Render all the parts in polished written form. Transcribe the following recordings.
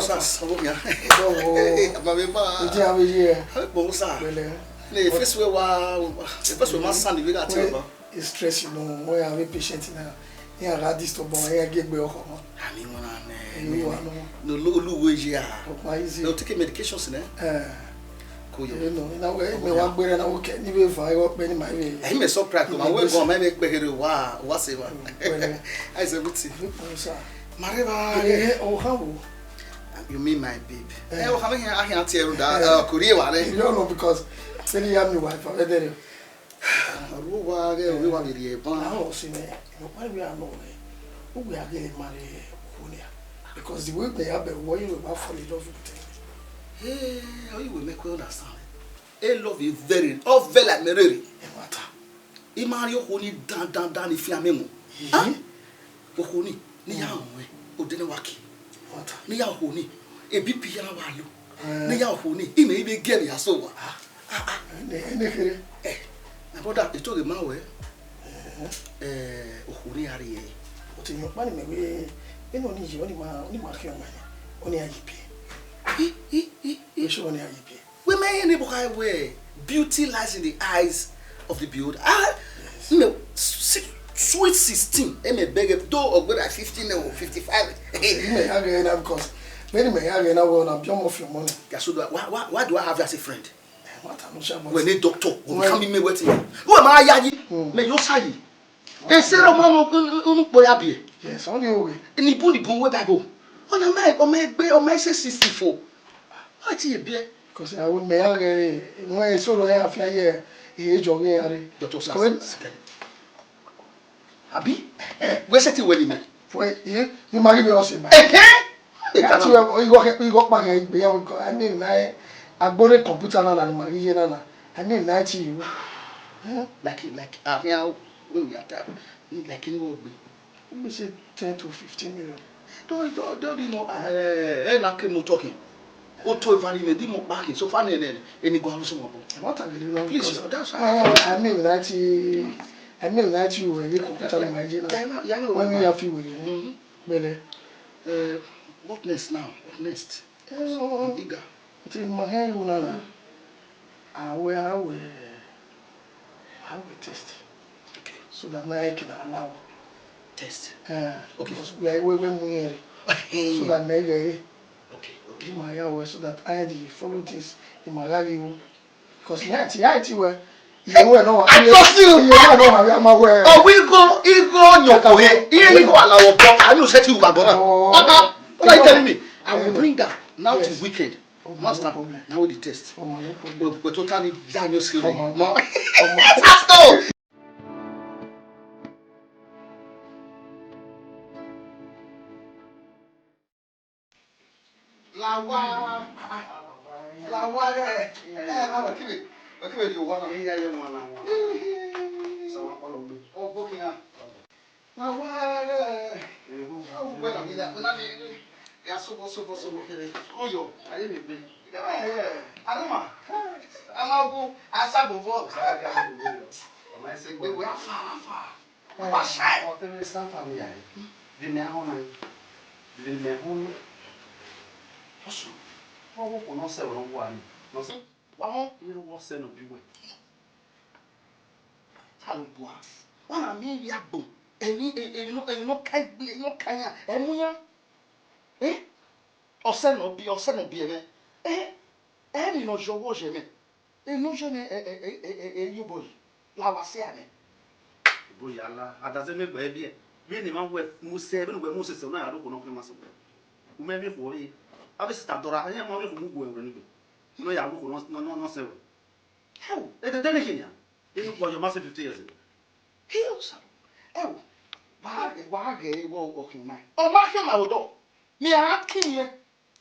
Bonsas, Oya. Amabeba. Iti abeje. Bonsa. Le first way my son we got tell. It's stress, you know, where I be patient now. Here I this to born, here get better. I mean no lu way here. No take medications ne. You know, na we me wa gbere na wo ke ni be fa wo pe ni my way. I me so crack ma we go ma me pe here wa say wa. I say buti. Mareva oh how? You mean my babe? Oh how me I can tell that Korea wa You don't know because when you have me wife I there. Ruwa ge we wa be ban. I was in there. Why we are no who we are getting married because the way they have been why you about fall in love with them. Hey, how you will make well understand? I love you very, oh very like Mereri. Matter. I marry you honey dan if you are memo. Ah, o honey, ni ya onwe, o dene waki. Matter. Ni ya honey, e BP ya na walu. Ni ya honey, I me be girl ya so wa. My brother, you told the man where? O honey ari e. O ti yo pani me we, e no ni je oni ma ki o ma ni. Oni ayipi. We may enable highway. Beauty lies in the eyes of the beholder. Sweet 16. I may beg a door or whether 15 or 55. You may have it because many may have it now. I'm jump off your money. Why do I have you as a friend? What I'm not sure about. When a doctor will come in me waiting. Who am I? Yayi? May you say? They say, "Oh, boy, happy." Yes, only way. In the bully boom, where I go. On my 64. What you be? Because I would make when I saw the half year, he jogging. Doctor Abi? Where's it when you for you might be also. We got back. I mean, I bought a computer and my I mean, 90 you. Like, yeah, we are like in we say 10 to 15 million. Don't you know? Like no talking. O to value the more back so far any go also more. What I really Please, that's I mean 90 when you computer in my when we have few what next now? What next? Eager. It is my hand una. I will test. Okay. So that I can allow Test. Okay. Because we so that maybe okay. My hour so that I follow this in my life because I were no I trust you. You know I'm aware. Oh, we go your way. Here you go allow I will set you back. What are you telling me? I will bring that now to weekend. Master, now the test. We're totally down your skill. Faster. Lawa, okay, you want to hear one. So, oh, booking up. Lawa, when I mean that, when I mean, yeah, so, oh, yo, I didn't be. I don't know. I'm going to ask about I said, we are far. What's that? Oh, there is some family. The now, the now. Wọ́n náà sẹ́wọ̀n náà wà ní. Wọ́n yẹ́rọ wọ́n sẹ́nu bí wẹ̀. Ṣàlùbọ̀ à. Wọ́n náà mi yà bò. Ẹ̀yin ká yà. Ẹ̀mú yá. Ọ̀sẹ̀ náà bí ẹ̀mẹ́. Ẹ̀yin náà jọ wọ́ ṣẹ̀ mẹ́. Ẹ̀yin ṣẹ́ ni ẹ̀yin bọ̀ yìí. Làwọn sí àmì. Bóyá la àdàsẹ́ mi gbẹ́ bí ẹ̀. Bí ni máa ń wẹ̀ mú sẹ́ bí ni wẹ̀ mú sẹ̀sẹ̀ náà yàrá òkú náà fún mi máa sọ. Mo mẹ́ mi fò yìí. Abi sister Dora, I am only from Mugu. No, ya look no, sir. How? It's a delicate. You was your master 50 years ago. Hills. Oh, why, walking man. Oh, my him, I would do. Me, I can't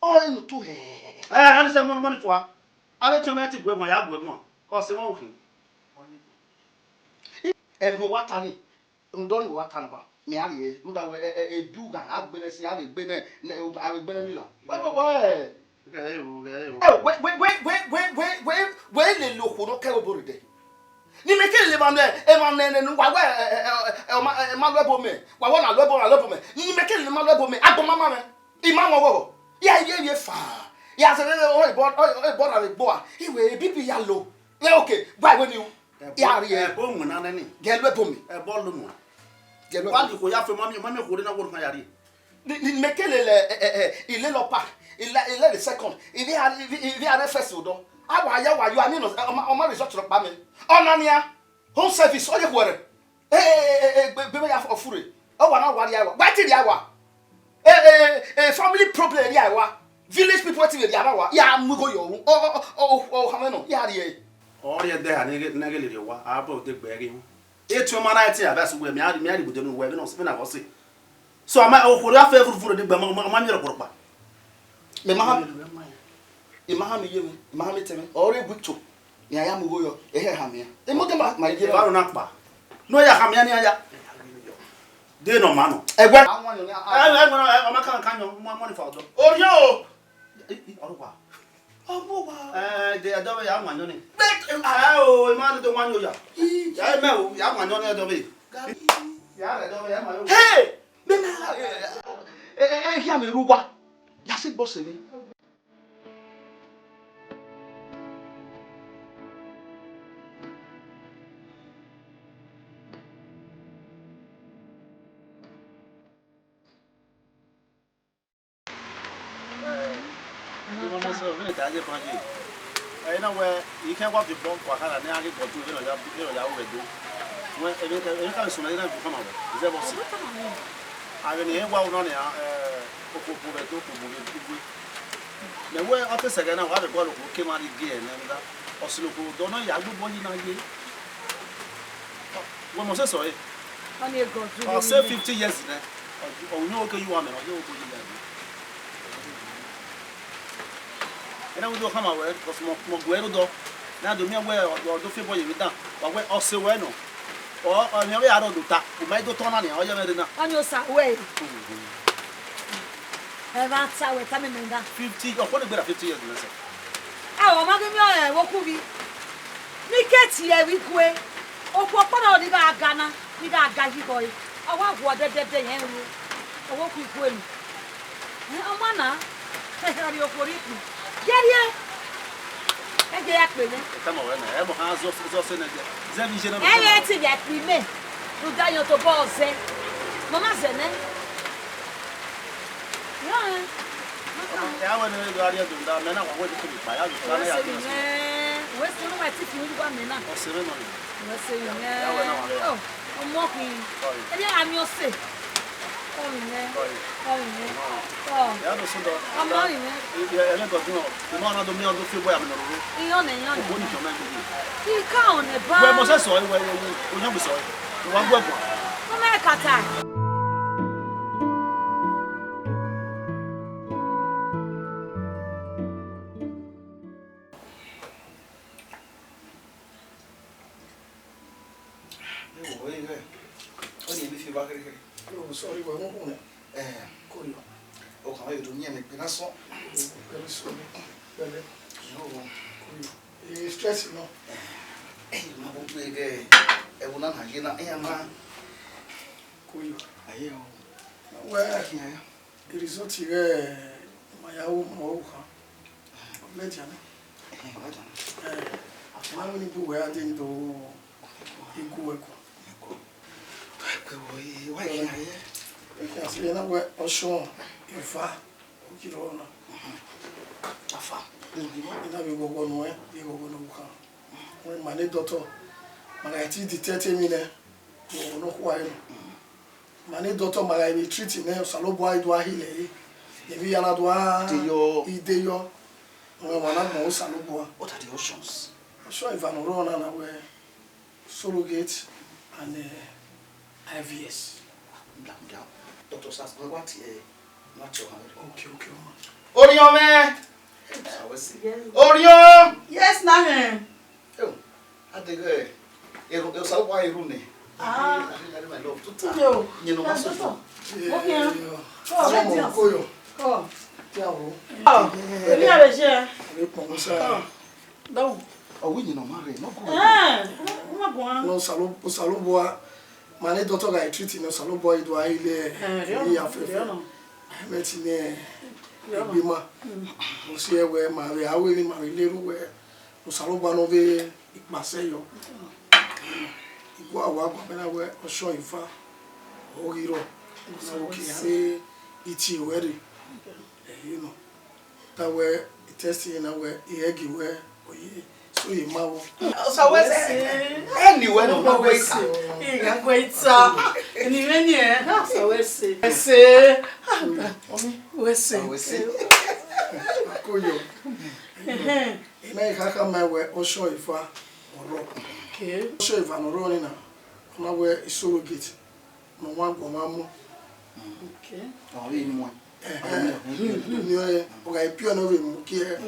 all in two hands. I understand more money for. I let you make it with my album one. Cause I'm walking. And what are you? Don't what about. Me a do that. I've been where the look no care about it. Ni me ke le ma ne wa ma lebo me. Wa wona lebo me. Ni me ke le ma lebo me. Agbo mama me. Ima wo wo. Yeah, far. Yeah, so oh, bought a boy. He will be yellow. Yeah, okay. Why when you? Yeah, boom, and any. Get weapon me. A ballroom. Get One you go after mommy wouldn't know what my yard. Make a little pack. Il a the second. If he had a festival, I want you are mean on my resort of Bamin. Oh, Nania, home service, all your water. Baby of fury. Oh, what hour. Why did the hour? Family problem, yeah, village people to the hour. Yeah, Mugo, oh, how many? Yeah, all your day, and get negative. I brought the begging. It's your man, I say, that's where me, I would do where no spin. I was sick. So I might offer a favor for the Mamma. The Mahami tell me, or a good too. Yeah, I am go your hammer. They must have my dear Nakba. No, ya hamia. They no man. I want more money for them. Oh, yo! Oh, they are double young money. Oh, man, the one you are. I know, young one on the way. Hey! Hear me, Ruba. That's it, bossy. I know where you can't walk the bomb for her and I get to do. When every time soon I come out, is that what's I mean, well, no, the way after second, I had a bottle who came out again and also don't know, I would want you. What was I sorry? I'll say 50 years. Oh, no, okay, you want me. And I will come away because Moguero now do me aware or do people you down, but we're also well. Or maybe I don't do that. You might do turn on you. On your way. That's how we're coming in that 50 or what about 50 years. Oh, Maggie, what could be? Nicket here, we quay. Oh, Papa, you got Ghana, you got Gaji boy. I want what that day, Henry. I walk with Gwen. Oh, Mana, I have your for it. Get here. Exactly. Come on, I have a house of Zavision. I let it get me. You got your ball, say. Mamma said, eh? Yeah. I want to go out here to that man. I want to be by out. Where's one of my tips? You want me now? Let's say, oh, I'm walking. Yeah, I'm your sick. Oh, I'm not in it. I never do. The man of the meal to feel where I'm not. You can't. Where was I saw where you never saw it? One weapon. America. Oh, sorry, we're not on it. Oh, how you do me? I'm so very sorry. No, you're stressing, no? Hey, my boy, I will not have you. I am a cool. I hear. Where it is not here. My own legend. How many people were adding to Iguaco? Why here? Yes, you know where also you far. You don't know. Afa. You know we go one way, you go one way. When my daughter, my IT detected me there. You know why? My daughter, my retreat in there. Salobo do ahile. If you are do ideyo. What are the options? So if I'm running away, surrogate and IVS. Doctor says, what? Not your hand. Okay. Orion, man! Orion! Yes, Nana. Oh, I think you're so why you run. Ah, I love to tell you. You know, what's what's up? okay. Oh, we know, Mary. No, Salobo. My daughter got treating a Salobo. Do I met in Bima. See where my away my little where was one of the Marseille. Go out when I were showing far. Oh, you know, okay, it's you ready. You know, that were testing our eggy where, so you marvel. So, anywhere, no way. I'm great, sir. And even here, so we say, we say, and I can't my way or show if I okay, show if I'm running now. Now where is surrogate. No one go mamma. okay. Oh, anyone. Okay, pure no here.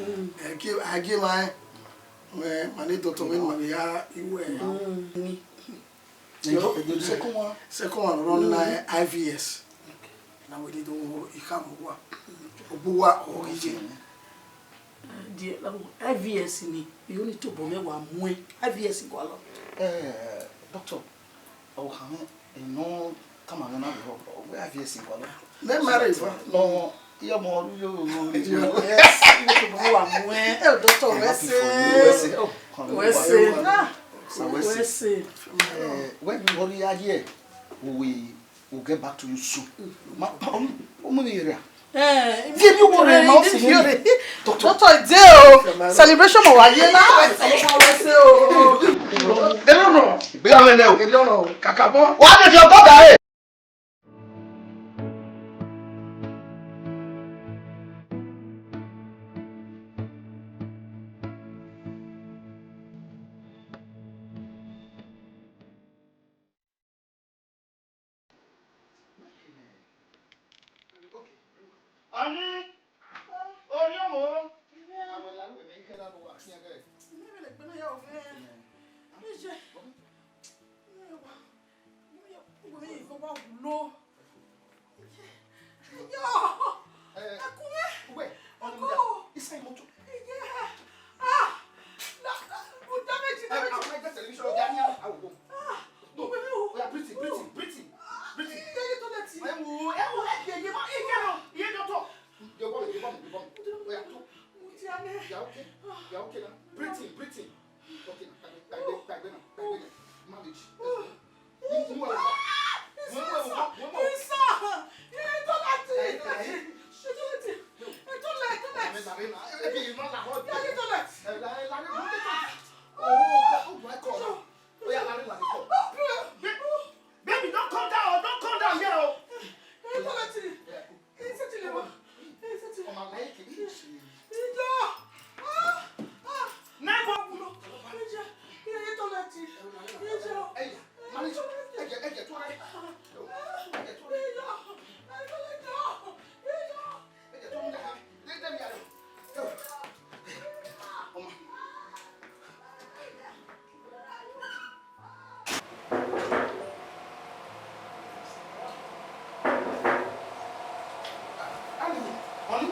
I give my little to win my second one running IVS. Now we did all come origin. Dear IVS ni you need to bome wa mwe IVS go along. Doctor, oh come no come on now we IVS go along. Then marry No, you're more you. Yes, you need to bome wa mwe. Oh doctor, we say. When you are here, we will get back to you soon. Give you one Doctor Deo celebration of Ayela. They don't know. They don't know. Kakabo. What is your brother?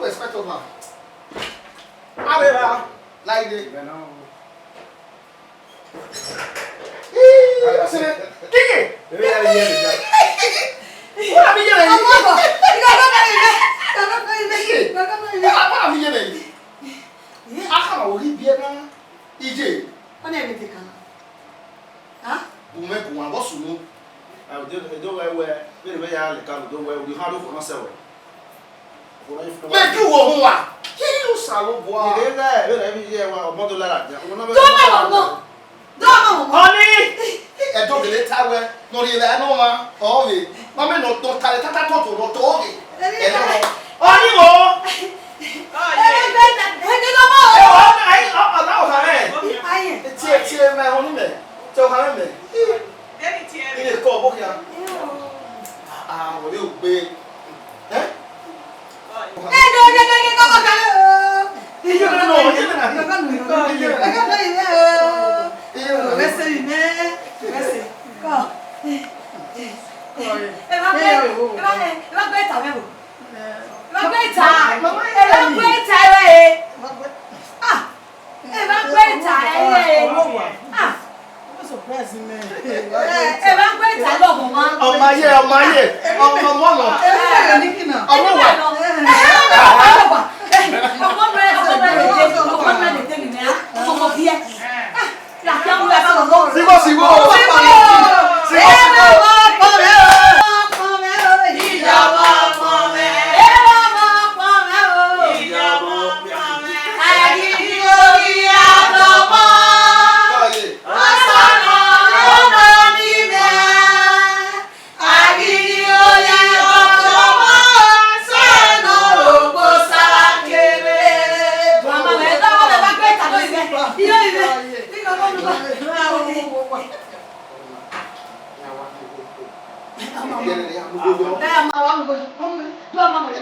Respect of her. Arriba, like the. Kiki. What am I doing? I can't leave here now. EJ. What are you taking? Huh? We make one. What's new? I don't wear. Very I don't wear. We have for myself. Make you one. You salo boy. You there? You every year wa omo do lara. Don't honey. E do le tawe. No ri la no ma. O we. Ma me no to tale tata to no to we. E no. Honey mo. Ah yeah. Hey, no mo. Ai na o ha e. Ai. Tie me honey me. To ha me. Deni tie. Ile ko bo ya. Ah, we o gbe. Eh? Ọmọ ayé, ọmọ mọ́nà. Mama,